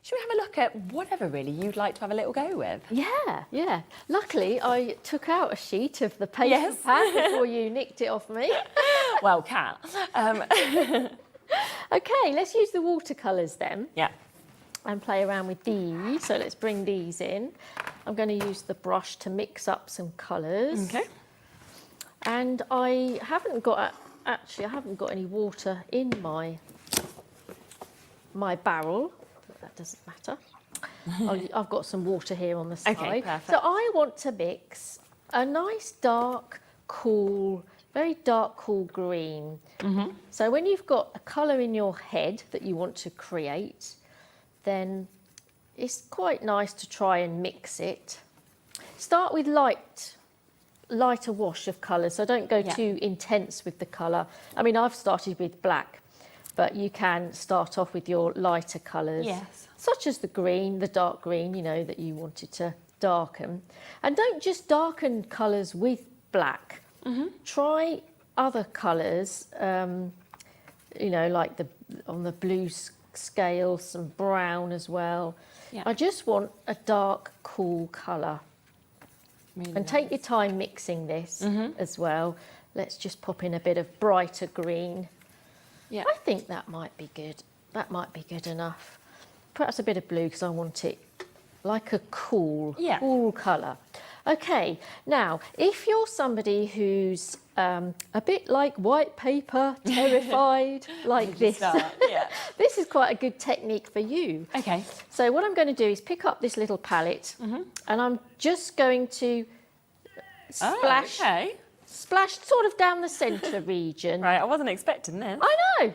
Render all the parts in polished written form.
should we have a look at whatever really you'd like to have a little go with? Yeah, yeah. Luckily, I took out a sheet of the paper Yes. pad before you nicked it off me. Well, Kat. Okay, let's use the watercolours then. Yeah. And play around with these. So let's bring these in. I'm going to use the brush to mix up some colours. Okay. And I haven't got any water in my barrel. But that doesn't matter. I've got some water here on the side. Okay, perfect. So I want to mix a nice dark, cool, very dark, cool green. Mm-hmm. So when you've got a colour in your head that you want to create, then it's quite nice to try and mix it. Start with lighter wash of colour, so don't go too intense with the colour. I mean, I've started with black, but you can start off with your lighter colours, such as the green, the dark green, you know, that you wanted to darken. And don't just darken colours with black. Mm-hmm. Try other colours, you know, like on the blue scale, some brown as well. Yeah. I just want a dark, cool colour. Really and take your time mixing this as well. Let's just pop in a bit of brighter green. Yeah, I think that might be good. That might be good enough. Perhaps a bit of blue because I want it like a cool colour. Okay, now if you're somebody who's a bit like white paper, terrified, like this, this is quite a good technique for you. Okay. So what I'm going to do is pick up this little palette and I'm just going to splash, splash sort of down the centre region. Right, I wasn't expecting this. I know.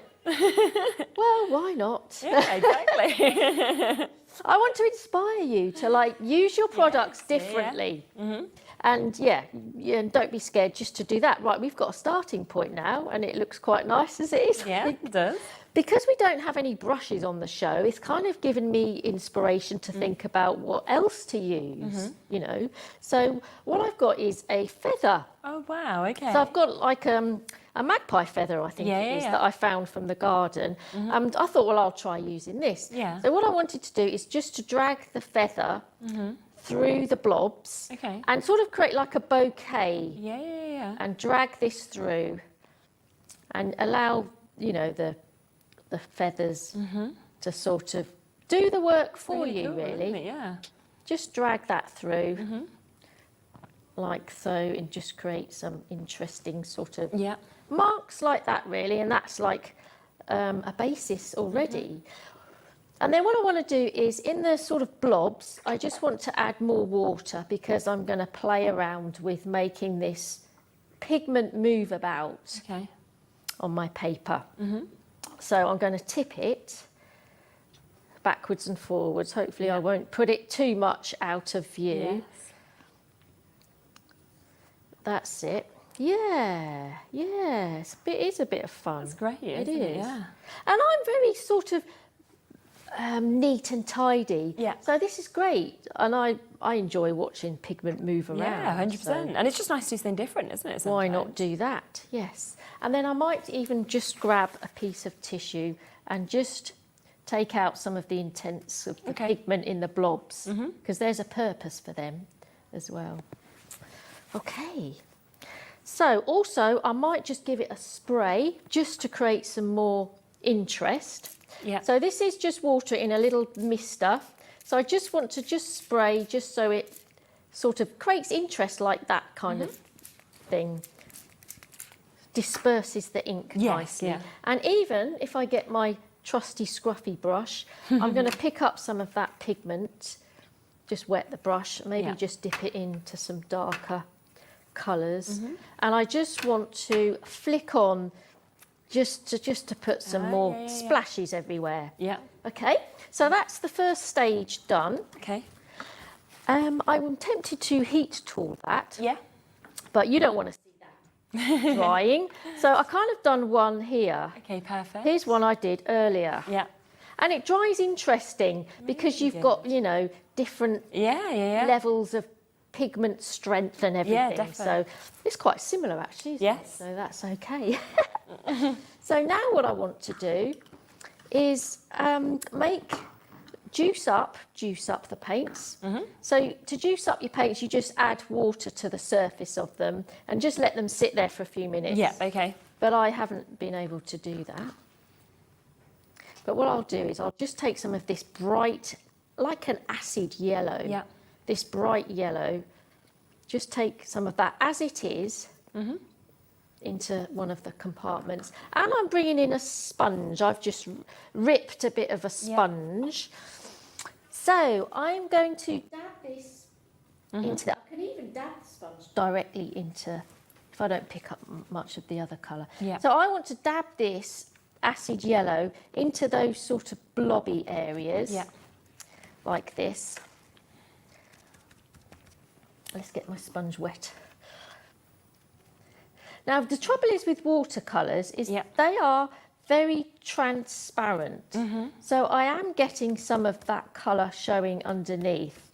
Well, why not? Yeah, exactly. I want to inspire you to like use your products differently. And and don't be scared just to do that. Right, we've got a starting point now and it looks quite nice as it is. Yeah, it does. Because we don't have any brushes on the show, it's kind of given me inspiration to think about what else to use, you know. So what I've got is a feather. Oh, wow, okay. So I've got like a magpie feather, I think it is, that I found from the garden. And I thought, well, I'll try using this. Yeah. So what I wanted to do is just to drag the feather through the blobs and sort of create like a bouquet. And drag this through and allow, you know, the feathers to sort of do the work for you, really. Isn't it? Yeah. Just drag that through like so and just create some interesting sort of marks like that, really. And that's like a basis already. And then what I want to do is in the sort of blobs, I just want to add more water because I'm going to play around with making this pigment move about on my paper. So I'm going to tip it backwards and forwards. Hopefully I won't put it too much out of view. That's it. Yeah, it is a bit of fun. It's great, it isn't is. it? Yeah. And I'm very sort of neat and tidy. Yeah. So this is great. And I enjoy watching pigment move around. Yeah, 100%. So and it's just nice to do something different, isn't it? Sometimes? why not do that? Yes. And then I might even just grab a piece of tissue and just take out some of the intents of the pigment in the blobs because there's a purpose for them as well. Okay. So also I might just give it a spray just to create some more interest. Yeah. So this is just water in a little mister. So I just want to just spray just so it sort of creates interest like that kind of thing. Disperses the ink nicely. Yeah. And even if I get my trusty scruffy brush, I'm going to pick up some of that pigment, just wet the brush, maybe just dip it into some darker colours. And I just want to flick on just to put some more splashes everywhere. Yeah. Okay, so that's the first stage done. Okay. I'm tempted to heat tool that. Yeah. But you don't want to see that drying. So I kind of done one here. Okay, perfect. Here's one I did earlier. Yeah. And it dries interesting because you've got, you know, different levels of pigment strength and everything. Yeah, definitely. So it's quite similar actually, isn't it? So that's okay. So now what I want to do is juice up the paints. So to juice up your paints, you just add water to the surface of them and just let them sit there for a few minutes. Yeah, okay. But I haven't been able to do that. But what I'll do is I'll just take some of this bright, like an acid yellow. Yeah. This bright yellow. Just take some of that as it is into one of the compartments. And I'm bringing in a sponge. I've just ripped a bit of a sponge. So I'm going to dab this into that. I can even dab the sponge directly into, if I don't pick up much of the other colour. Yeah. So I want to dab this acid yellow into those sort of blobby areas. Yeah. Like this. Let's get my sponge wet. Now, the trouble is with watercolours is they are very transparent. So I am getting some of that colour showing underneath,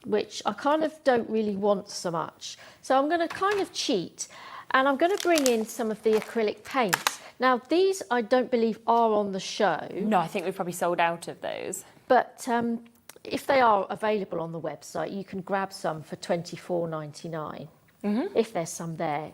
which I kind of don't really want so much. So I'm going to kind of cheat, and I'm going to bring in some of the acrylic paints. Now, these I don't believe are on the show. No, I think we've probably sold out of those. But if they are available on the website, you can grab some for £24.99 if there's some there.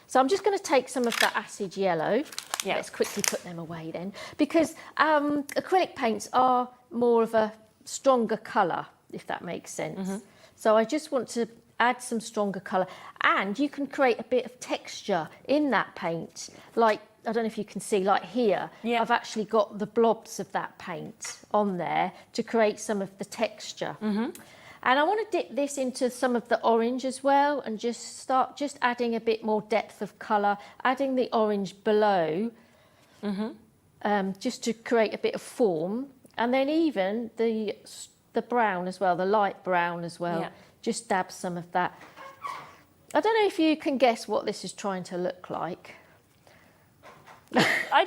So I'm just going to take some of that acid yellow. Yeah. Let's quickly put them away then, because acrylic paints are more of a stronger colour, if that makes sense. So I just want to add some stronger colour, and you can create a bit of texture in that paint. Like, I don't know if you can see, like here, I've actually got the blobs of that paint on there to create some of the texture. And I want to dip this into some of the orange as well, and just start adding a bit more depth of colour, adding the orange below, just to create a bit of form. And then even the brown as well, the light brown as well, just dab some of that. I don't know if you can guess what this is trying to look like. I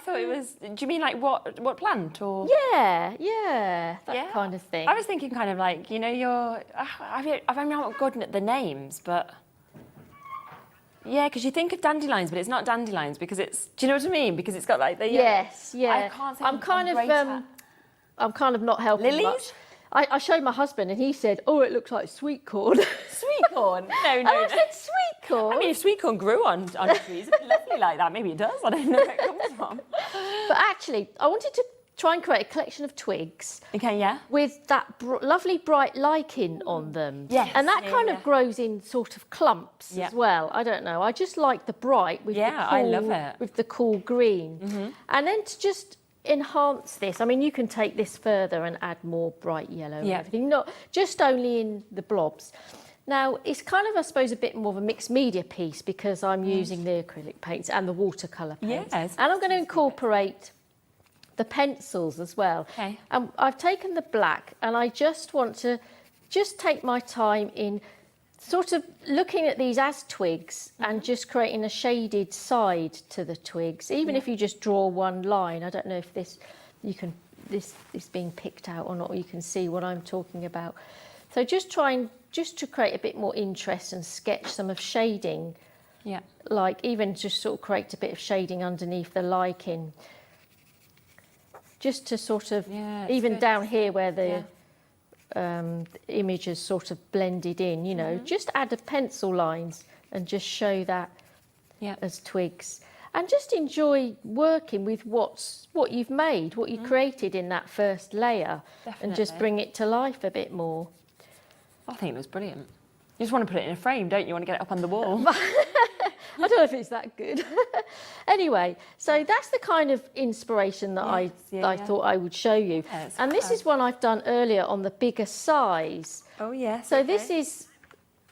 thought it was. Do you mean like what plant or? Yeah, that kind of thing. I was thinking kind of like, you know, I'm not good at the names, but yeah, because you think of dandelions, but it's not dandelions because it's. Do you know what I mean? Because it's got like the. Yes, yeah. I can't think I'm kind of not helping lilies. much. I showed my husband and he said, "Oh, it looks like sweet corn." Sweet corn? No. And I said, "Sweet corn." I mean, if sweet corn grew on trees, it'd be lovely like that. Maybe it does. I don't know where it comes from. But actually, I wanted to try and create a collection of twigs. Okay, yeah. With that lovely bright lichen on them. Yes. And that kind of grows in sort of clumps as well. I don't know. I just like the bright with the cool, I love it. with the cool green. And then to just enhance this, I mean, you can take this further and add more bright yellow and everything, not just only in the blobs. Now, it's kind of, I suppose, a bit more of a mixed media piece because I'm using the acrylic paints and the watercolour paints. Yes. And I'm going to incorporate the pencils as well. Okay. And I've taken the black and I just want to take my time in sort of looking at these as twigs and just creating a shaded side to the twigs. Even if you just draw one line, I don't know if this is being picked out or not, or you can see what I'm talking about. So just trying to create a bit more interest and sketch some of shading. Yeah. Like even just sort of create a bit of shading underneath the lichen. Just to sort of, even down here where the image is sort of blended in, you know, just add the pencil lines and just show that as twigs. And just enjoy working with what you've made, what you created in that first layer. Definitely. And just bring it to life a bit more. I think it was brilliant. You just want to put it in a frame, don't you? You want to get it up on the wall. I don't know if it's that good. Anyway, so that's the kind of inspiration that I thought I would show you. Yeah, and this is one I've done earlier on the bigger size. Oh, yes. So this is,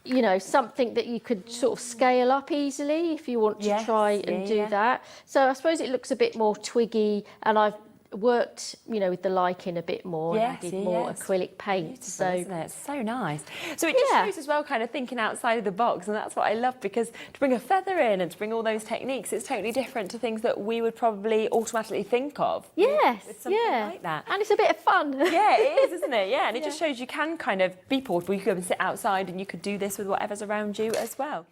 you know, something that you could sort of scale up easily if you want to try and do that. So I suppose it looks a bit more twiggy, and I've worked, you know, with the lichen a bit more and added more acrylic paint. So isn't it? It's so nice. So it just shows as well kind of thinking outside of the box, and that's what I love, because to bring a feather in and to bring all those techniques, it's totally different to things that we would probably automatically think of. Yes, with something like that. And it's a bit of fun. Yeah, it is, isn't it? Yeah, and it just shows you can kind of be portable. You could go and sit outside and you could do this with whatever's around you as well.